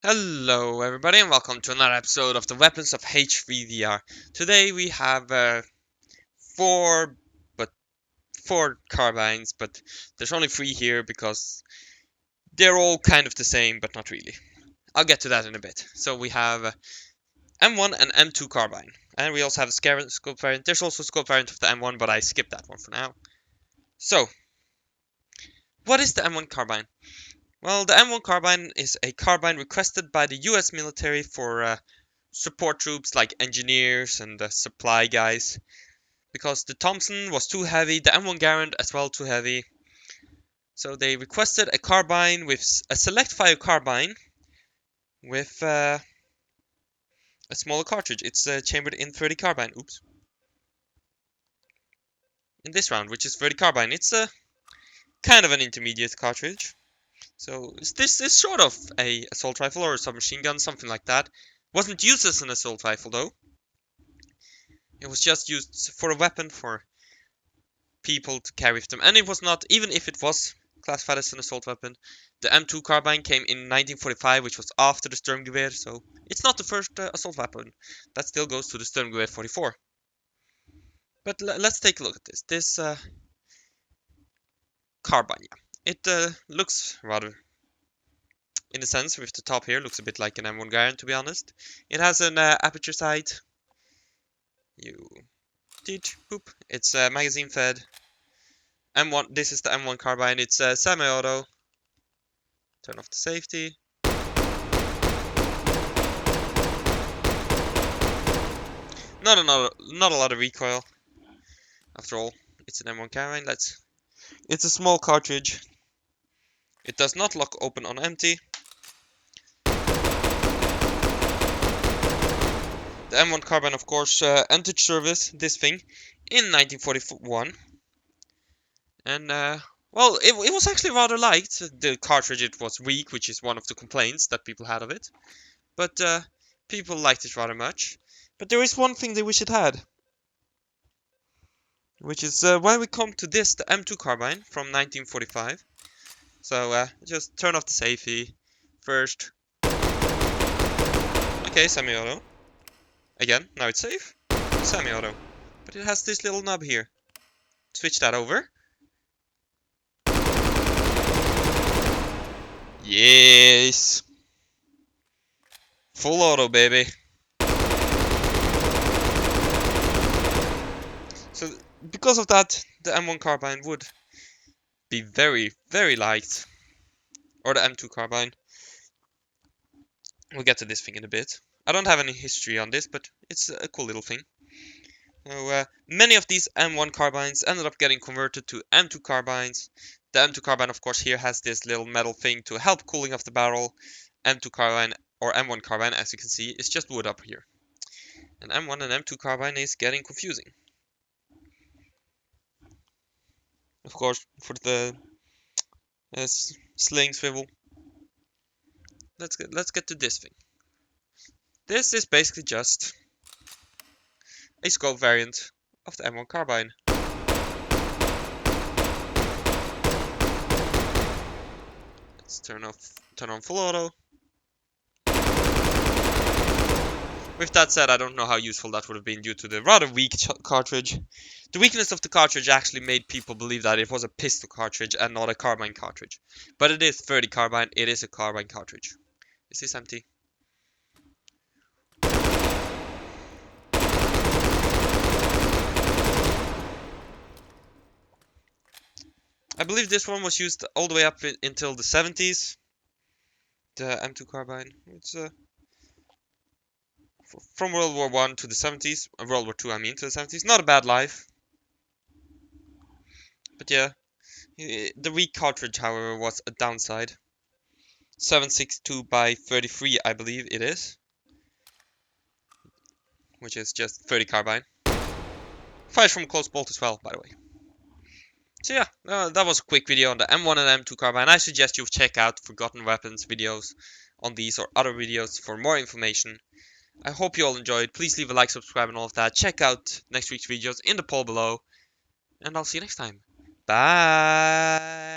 Hello everybody and welcome to another episode of the Weapons of H3VR. Today we have four but four carbines, but there's only three here because they're all kind of the same but not really. I'll get to that in a bit. So we have M1 and M2 carbine. And we also have a scope variant. There's also a scope variant of the M1, but I skipped that one for now. So, what is the M1 carbine? Well, the M1 carbine is a carbine requested by the US military for support troops like engineers and supply guys, because the Thompson was too heavy, the M1 Garand as well too heavy. So they requested a carbine with a select fire carbine with a smaller cartridge. It's chambered in 30 carbine. Oops. In this round, which is 30 carbine, it's a kind of an intermediate cartridge. So this is sort of a assault rifle or a submachine gun, something like that. Wasn't used as an assault rifle though. It was just used for a weapon for people to carry with them. And it was not, even if it was classified as an assault weapon, the M2 carbine came in 1945, which was after the Sturmgewehr, so it's not the first assault weapon. That still goes to the Sturmgewehr 44. But let's take a look at this. This carbine, yeah. It looks rather, in a sense, with the top here, looks a bit like an M1 Garand, to be honest. It has an aperture sight. Boop. It's magazine fed. M1. This is the M1 carbine. It's semi-auto. Turn off the safety. Not a lot of recoil. After all, it's an M1 carbine. It's a small cartridge. It does not lock open on empty. The M1 carbine, of course, entered service, this thing, in 1941. And, well, it was actually rather liked. The cartridge, it was weak, which is one of the complaints that people had of it. But, people liked it rather much. But there is one thing they wish it had. Which is when we come to this, the M2 carbine from 1945. So, just turn off the safety first. Okay, semi-auto. Again, now it's safe. Semi-auto. But it has this little knob here. Switch that over. Yes! Full auto, baby. So, because of that, the M1 carbine would be very, very liked. Or the M2 carbine. We'll get to this thing in a bit. I don't have any history on this, but it's a cool little thing. So, many of these M1 carbines ended up getting converted to M2 carbines. The M2 carbine, of course, here has this little metal thing to help cooling off the barrel. M2 carbine, or M1 carbine, as you can see, is just wood up here. And M1 and M2 carbine is getting confusing. Of course, for the sling swivel. Let's get to this thing. This is basically just a scope variant of the M1 carbine. Let's turn on full auto. With that said, I don't know how useful that would have been due to the rather weak cartridge. The weakness of the cartridge actually made people believe that it was a pistol cartridge and not a carbine cartridge. But it is 30 carbine, it is a carbine cartridge. Is this empty? I believe this one was used all the way up until the 70s. The M2 carbine. It's from World War I to the 70s. World War II, I mean, to the 70s. Not a bad life. But yeah, the weak cartridge, however, was a downside. 7.62 by 33, I believe it is. Which is just 30 carbine. Fires from close bolt as well, by the way. So yeah, that was a quick video on the M1 and M2 carbine. I suggest you check out Forgotten Weapons videos on these or other videos for more information. I hope you all enjoyed. Please leave a like, subscribe, and all of that. Check out next week's videos in the poll below. And I'll see you next time. Bye!